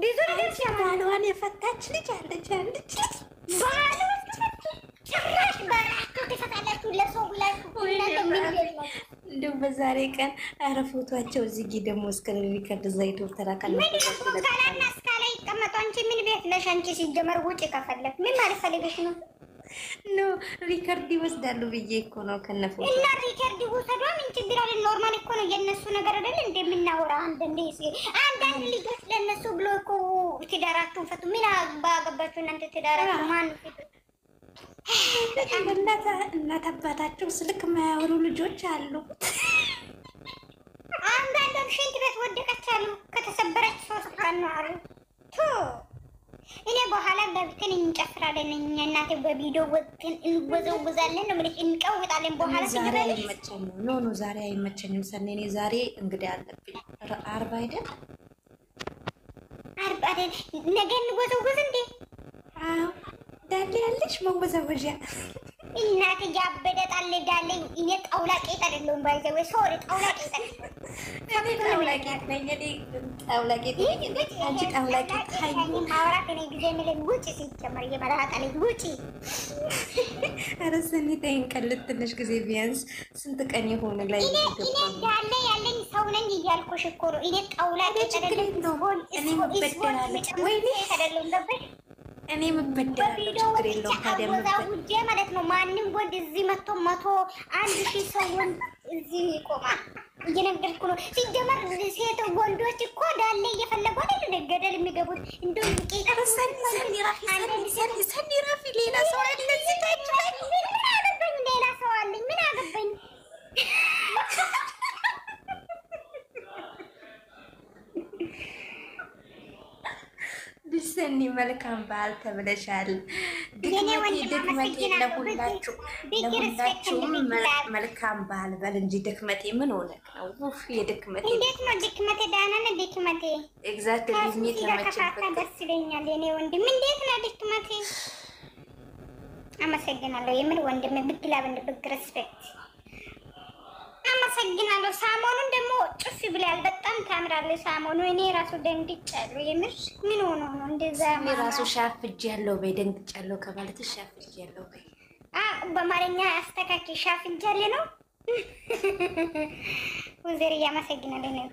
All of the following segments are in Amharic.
ብዙ ነገር ባሏን የፈታች ልጅ አለች ባሏን ጭራሽ ባላችሁ ትፈታላችሁ ለሰው ብላችሁ እንደው በዛሬ ቀን ኧረ ፎቶአቸው እዚህ ጋ ደግሞ እስከ ሪከርድ ዘይቶ ተራካለ ምን ካላና እስካላ ይቀመጡ አንቺ ምን ቤት ነሽ አንቺ ሲጀመር ውጪ ከፈለክ ምን ማለት ፈልገሽ ነው ኖ ሪከርድ ይወስዳሉ ብዬ እኮ ነው ከነፎ እና ሪከርድ ይወስዳሉ ምን ችግር አለ ኖርማል እኮ ነው የነሱ ነገር አይደል እንደምናወራ አንዳንድ ልጆች ለነሱ ብሎ እኮ ትዳራችሁን ፈቱ ምን አባገባችሁ እናንተ ትዳራችሁ ማን እናት አባታቸው ስልክ የማያወሩ ልጆች አሉ። አንዳንዶም ሽንት ቤት ወደቀች አሉ ከተሰበረች 3 ቀን ነው አሉ። እኔ በኋላ ገብተን እንጨፍራለን እኛ እናቴ በቪዲዮ ወጥተን እንወዘወዛለን ነው ማለት እንቀውጣለን። በኋላ ዛሬ አይመቸኝም። ኖ ዛሬ አይመቸኝም። ሰኔ ዛሬ እንግዲህ አለብኝ 40 አይደል 40 አይደል ነገ እንወዘወዝ እንዴ? አዎ ዳሌ ያለሽ መወዛወዣ እናቴ ያበደ ጣል ዳሌ እኔ ጣውላ ቄጥ አይደለም ባይዘው ሶሪ ጣውላ ቄጥ ጣውላ ቄጥ ነኝ እኔ ጣውላ ቄጥ አንቺ ጣውላ ቄጥ ሃይ ማውራት እኔ ጊዜ ምንም ውጪ ሲጀመር የመላጣ ልጅ ውጪ ኧረ ሰኒ ተይኝ ቀልድ ትንሽ ጊዜ ቢያንስ ስንት ቀን የሆነ ላይ እኔ ዳሌ ያለኝ ሰው ነኝ እያልኩሽ እኮ ነው እኔ ጣውላ ቄጥ አይደለም እኔ መበደላለች ወይኔ አይደለም ነበር እኔ መበደላለሁ ችግር የለውም ታዲያ ውጄ ማለት ነው ማንም ወንድ እዚህ መጥቶ 101,000 ሰው ወንድ እዚህ ይቆማል እየነገርኩ ነው ሲጀመር ሴት ወንዶች እኮ ዳሌ እየፈለጉ አይደል ገደል የሚገቡት እንደውም ሰኒ ራፊ ሌላ ሰው አለ እዚህ ታች ሌላ ሰው አለኝ ምን አገባኝ ሰኒ መልካም በዓል ተብለሻል። ድክመቴ ለሁላችሁም መልካም በዓል በል እንጂ ድክመቴ ምን ሆነ ነው? ውፍ የድክመቴ እንዴት ነው ድክመቴ? ዳና ነው ድክመቴ። ኤግዛክትሊ ሚ ተመቸበት። ደስ ይለኛል የኔ ወንድም። እንዴት ነው ድክመቴ? አመሰግናለሁ የምር ወንድም ብትላ በንድብክ ሪስፔክት አመሰግናለሁ። ሳሞኑን ደግሞ ጭፍ ብላል በጣም ታምራለች ሳሞኑ። እኔ ራሱ ደንግጫለሁ የምር ምን ሆኖ ነው እንደዛ? እኔ ራሱ ሻፍጃለሁ በይ ደንግጫለሁ ከማለት ሻፍጃለሁ በይ። በአማርኛ አስተካኪ ሻፍጃለሁ ነው ወዘር ያመሰግናለሁ ነው።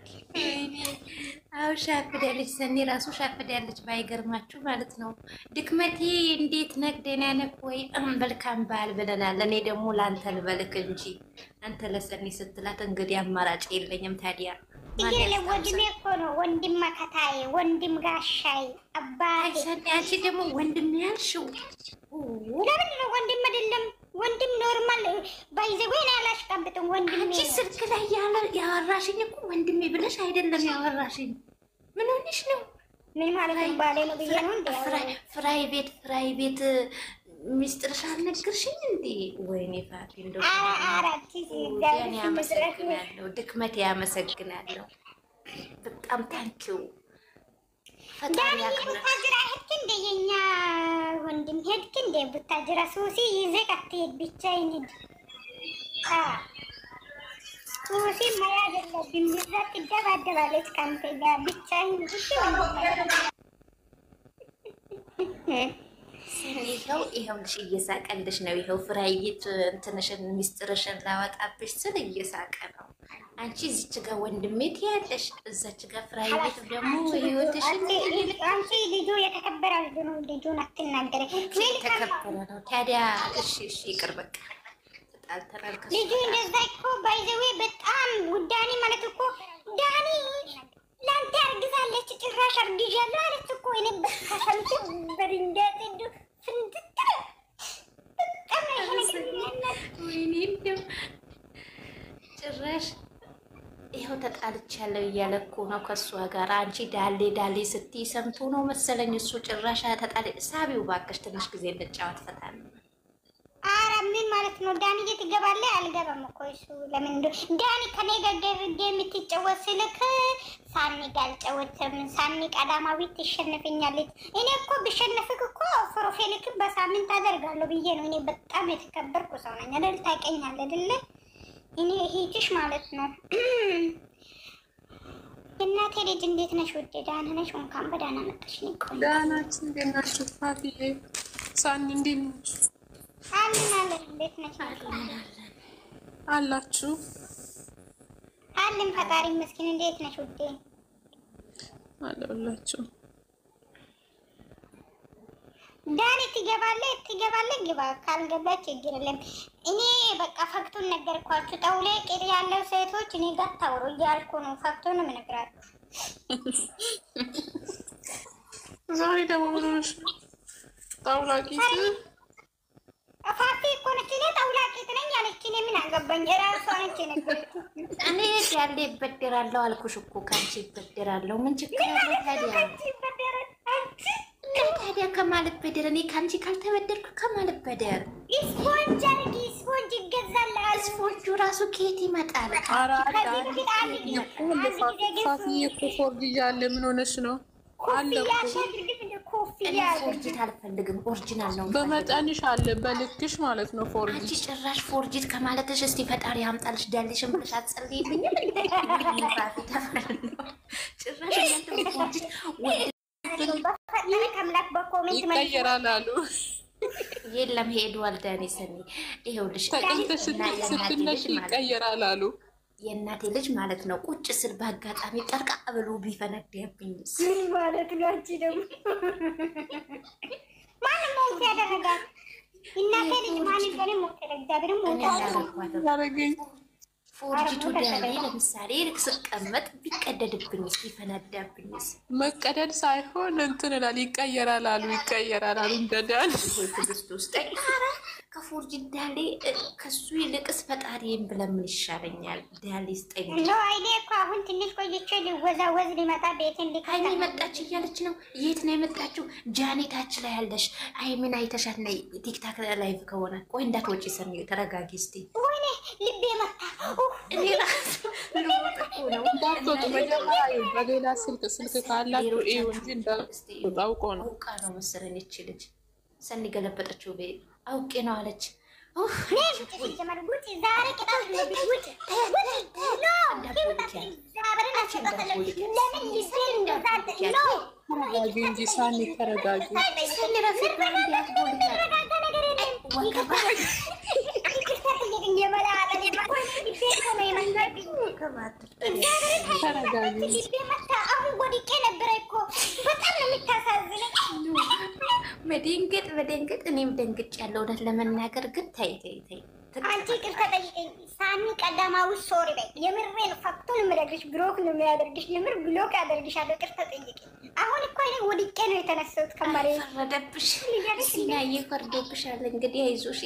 አው ሻፍዳለች ሰኒ ራሱ ሻፍዳለች ባይገርማችሁ ማለት ነው። ድክመቴ እንዴት ነክ ደህና ነክ ወይ? መልካም በዓል ብለናል። እኔ ደግሞ ላንተ ልበልክ እንጂ አንተ ለሰኒ ስትላት እንግዲህ አማራጭ የለኝም። ታዲያ ይሄ ወንድሜ እኮ ነው ወንድም መከታዬ ወንድም ጋሻዬ አባቴ። ሰኒ አንቺ ደግሞ ወንድም ያልሽው ለምን ነው? ወንድም አይደለም ወንድም ኖርማል ባይዘው እኔ አላሽቃብጥም ወንድም። አንቺ ስልክ ላይ ያወራሽኝ እኮ ወንድሜ ብለሽ አይደለም ያወራሽኝ። ምን ሆነሽ ነው? ምን ማለት ነው? ባሌ ነው ብዬ ነው እንዴ? ፍራይቤት ሚስጥርሽ አልነገርሽኝ እንዴ? ወይኔ ፋቲ እንደው አራቲ ያኔ አመሰግናለሁ። ድክመቴ ያመሰግናለሁ። በጣም ታንኪዩ ፈጣሪ ያክብር። ቡታጅራ ሄድክ እንደ የኛ ወንድም ሄድክ እንደ ቡታጅራ ሱሲ ይዘህ አትሄድ ብቻዬን ሂድ። ሱሲ መያዝ የለብኝም ይዛ ትደባደባለች ከአንተ ጋር ብቻዬን እሺ ይኸው ይኸውልሽ እየሳቀልሽ ነው። ይኸው ፍራይቤት እንትንሽን ሚስጥርሽን ላወጣብሽ ስል እየሳቀ ነው። አንቺ እዚች ጋር ወንድሜ ትያለሽ፣ እዛች ጋር ፍራይቤት ደግሞ ህይወትሽን አንቺ ልጁ የተከበረ ልጁ ነው። ልጁን አትናገሪ። የተከበረ ነው ታዲያ። እሺ ይቅር በቃ ተጣልተናል። ልጁ እንደዛ እኮ ባይዘዌ በጣም ውዳኔ ማለት እኮ ዳኒ ላንተ አርግዛለች ጭራሽ አርግዣለሁ አለች እኮ እኔ በከሰምት በድንጋጤ እንደ ፍንጥጥ ወይኔ እንደው ጭራሽ ይኸው ተጣልቻለሁ እያለ እኮ ነው ከእሷ ጋር። አንቺ ዳሌ ስትይ ሰምቶ ነው መሰለኝ እሱ ጭራሽ ተጣል። ሳቢው እባክሽ ትንሽ ጊዜ እንጫወት ፈታ ነው። ኧረ ምን ማለት ነው? ዳኒ ትገባለህ? አልገባም እኮ እሱ ለምን እንደ ዳኒ ከኔ ጋር የምትጫወት ስልክ ሳኒ ጋር አልጫወትም። ሳኒ ቀዳማዊት ትሸነፈኛለች። እኔ እኮ ብሸነፍክ እኮ ፕሮፋይልክ በሳምንት አደርጋለሁ ብዬ ነው። እኔ በጣም የተከበርኩ ሰው ነኝ አይደል? ታውቀኛለህ አይደል? እኔ ሂጅሽ ማለት ነው። እናቴ ልጅ እንዴት ነሽ? ውዴ ደህና ነሽ? እንኳን በደህና መጣሽ። ንቆይ ደህና ነሽ? እንዴት ናችሁ? ፋፊዬ ሳኒ እንዴት ነሽ? አለን። እንዴት ነሽ? አላችሁ? አለን ፈጣሪ ይመስገን። እንዴት ነሽ ውዴ? አለሁላችሁ። ዳኒ ትገባለህ? ግባ። ካልገባች ችግር የለም። እኔ በቃ ፈክቱን ነገርኳችሁ። ጠውሌ ቅር ያለው ሴቶች እኔ ጋር ታውሩ እያልኩ ነው። ፈክቱን እነግራችሁ። ዛሬ ደግሞ ምን ሆነሽ ነው? ጣውላ ቂጥ ፋፊ እኮ ነች። እኔ ጣውላ ቂጥ ነኝ ያለች። እኔ ምን አገባኝ? እራሷ ነች የነገረችኝ። እኔ ያለ ይበደራለሁ አልኩሽ እኮ ከአንቺ ይበደራለሁ። ምን ችግር አለ ታዲያ? ታዲያ ከማለት በደር እኔ ከአንቺ ካልተበደርኩ ከማለት በደር ስፖንጅ አድርጊ። ስፖንጅ ይገዛልሃል። ስፖንጁ ራሱ ከየት ይመጣል? ፋፊዬ እኮ ፎርጅ ምን ሆነሽ ነው? አለ ፎርጂት አልፈልግም። ኦሪጂናል ነው በመጠንሽ አለ በልክሽ ማለት ነው። ፎርጂት አንቺ ጭራሽ ፎርጂት ከማለትሽ እስቲ ፈጣሪ ያምጣልሽ ዳልሽን ብለሽ አትጸልይልኝ። ጭራሽ ፎርጂት ይቀየራል አሉ። የለም ሄዷል። ዳኒ ሰኒ ይኸውልሽ ተቀምተሽ ስትነሽ ይቀየራል አሉ። የእናቴ ልጅ ማለት ነው። ቁጭ ስል በአጋጣሚ ጠርቃ ብሎ ቢፈነዳብኝ ምን ማለት ነው? አንቺ ደግሞ ማንም ሞት ያደረጋል። እናቴ ልጅ ማንም ገኔ ሞት ያደረጋል። ሞት ያደረገኝ ፎርጂቱ ዳኒ ለምሳሌ ልክ ስቀመጥ ቢቀደድብኝስ ቢፈነዳብኝስ? መቀደድ ሳይሆን እንትን እላል ይቀየራል አሉ። ይቀየራል አሉ እንደዳን ትግስት ውስጥ ከፎርጂት ዳሌ ከሱ ይልቅስ ፈጣሪን ብለምን ይሻለኛል። ዳሌ ስጠኝ ነው። አይኔ እኮ አሁን ትንሽ ቆይቼ ሊወዛወዝ ሊመጣ ቤት ሀይሚ መጣች እያለች ነው። የት ነው የመጣችው? ጃኔታች ላይ ያለሽ ሀይሚን አይተሻት ነይ። ቲክታክ ላይቭ ከሆነ ቆይ እንዳትወጪ ሰኒ ተረጋጊ እስቲ። ወይኔ ልቤ መታ። እኔ ራሱ ልወጥኩ ነው። እንዳትወጡ መጀመሪያ በሌላ ስልክ ካላችሁ ይኸው እንጂ እንዳትወጡ አውቆ ነው። አውቃ ነው መሰለኝ እቺ ልጅ ሰኒ ገለበጠችው። ቤ አውቄ ነው አለች። እንጂ ሳኒ ተረጋጊ። በደንገጥ እኔም ደንግጭ ያለው እውነት ለመናገር ግን ተይ አንቺ ቅርታ ጠይቀኝ። ሳኒ ቀዳማዊ ሶሪ በይ። የምሬን ፈክቱን የምነግርሽ ብሎክ ነው የሚያደርግሽ። የምር ብሎክ ያደርግሻለሁ። ቅርታ ጠይቀኝ። አሁን እኮ እኔ ወድቄ ነው የተነሳሁት ከመሬት። ፈረደብሽ ሲናዬ ፈርዶብሻል። እንግዲህ አይዞሽ